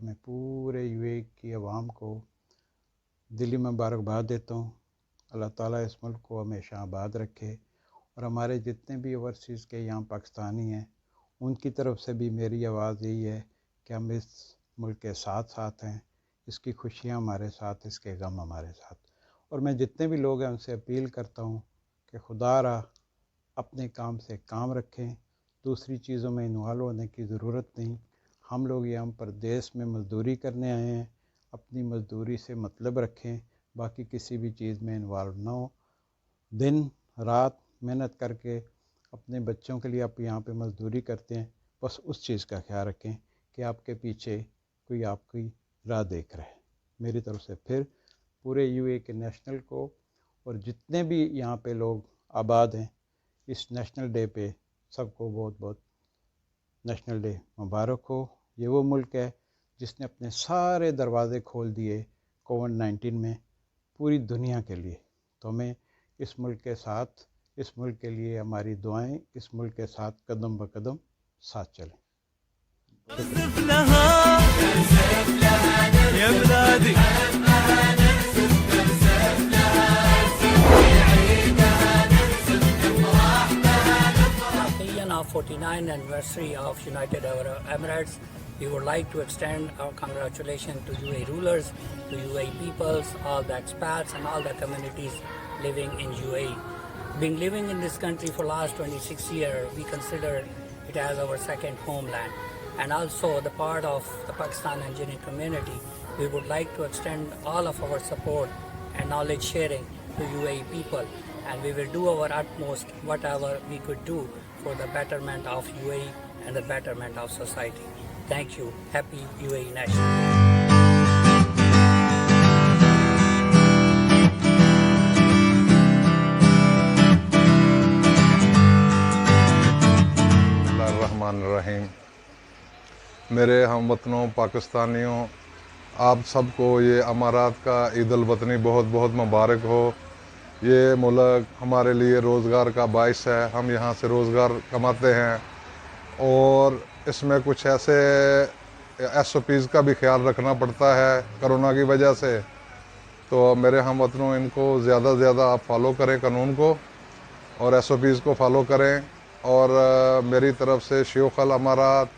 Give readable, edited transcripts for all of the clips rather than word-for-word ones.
मैं पूरे यूएई की आवाम को दिली मुबारकबाद देता हूँ। अल्लाह ताला इस मुल्क को हमेशा आबाद रखे और हमारे जितने भी ओवरसीज़ के यहाँ पाकिस्तानी हैं उनकी तरफ से भी मेरी आवाज़ यही है कि हम इस मुल्क के साथ साथ हैं, इसकी खुशियाँ हमारे साथ, इसके गम हमारे साथ। और मैं जितने भी लोग हैं उनसे अपील करता हूँ कि खुदा रहा अपने काम से काम रखें, दूसरी चीज़ों में इन्वॉल्व होने की ज़रूरत नहीं। हम लोग यहाँ पर देश में मज़दूरी करने आए हैं, अपनी मज़दूरी से मतलब रखें, बाकी किसी भी चीज़ में इन्वॉल्व ना हो। दिन रात मेहनत करके अपने बच्चों के लिए आप यहाँ पे मज़दूरी करते हैं, बस उस चीज़ का ख्याल रखें कि आपके पीछे कोई आपकी राह देख रहा है। मेरी तरफ से फिर पूरे यूएई के नेशनल को और जितने भी यहाँ पे लोग आबाद हैं इस नेशनल डे पे सबको बहुत बहुत नेशनल डे मुबारक हो। ये वो मुल्क है जिसने अपने सारे दरवाज़े खोल दिए कोविड-19 में पूरी दुनिया के लिए। तो हमें इस मुल्क के साथ, इस मुल्क के लिए हमारी दुआएं, इस मुल्क के साथ कदम ब कदम साथ चलें। Of 49th anniversary of United Arab Emirates, we would like to extend our congratulations to UAE rulers, to UAE peoples, all the expats and all the communities living in UAE. Being living in this country for last 26 years, we consider it as our second homeland. And also the part of the Pakistan engineering community, we would like to extend all of our support and knowledge sharing to UAE people. And we will do our utmost, whatever we could do for the betterment of UAE and the betterment of society. Thank you. Happy UAE National Day. रहीम। मेरे हमवतनों पाकिस्तानियों, आप सबको ये अमारात का ईद उल वतनी बहुत बहुत मुबारक हो। ये मुल्क हमारे लिए रोज़गार का बाइस है, हम यहाँ से रोज़गार कमाते हैं और इसमें कुछ ऐसे SOPs का भी ख्याल रखना पड़ता है कोरोना की वजह से। तो मेरे हमवतनों, इनको ज़्यादा से ज़्यादा आप फॉलो करें कानून को और SOPs को फॉलो करें। और मेरी तरफ से शयूख़ अल अमारात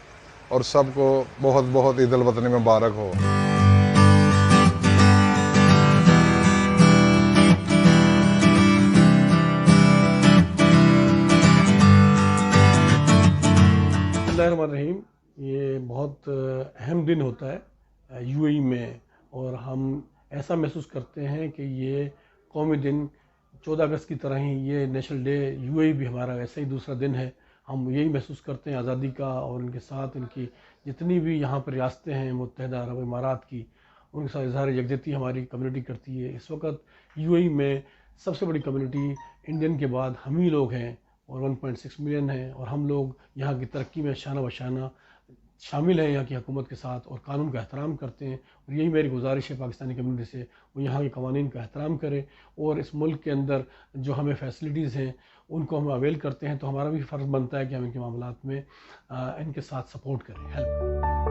और सबको बहुत बहुत ईद उल वतनी मुबारक हो। बिस्मिल्लाहिर्रहमानिर्रहीम। ये बहुत अहम दिन होता है यूएई में और हम ऐसा महसूस करते हैं कि ये कौमी दिन 14 अगस्त की तरह ही ये नेशनल डे यूएई भी हमारा ऐसा ही दूसरा दिन है। हम यही महसूस करते हैं आज़ादी का और इनके साथ इनकी जितनी भी यहाँ पर रियासतें हैं मुत्तहिदा अरब इमारात की, उनके साथ इज़हार यकजहती हमारी कम्युनिटी करती है। इस वक्त यूएई में सबसे बड़ी कम्युनिटी इंडियन के बाद हम ही लोग हैं और 1.6 मिलियन हैं और हम लोग यहाँ की तरक्की में शाना बशाना शामिल हैं यहाँ की हुकूमत के साथ और कानून का एहतराम करते हैं। और यही मेरी गुजारिश है पाकिस्तानी कम्युनिटी से, वो यहाँ के कवानीन का एहतराम करें और इस मुल्क के अंदर जो हमें फैसिलिटीज़ हैं उनको हम अवेल करते हैं। तो हमारा भी फ़र्ज़ बनता है कि हम इनके मामलात में इनके साथ सपोर्ट करें, हेल्प करें।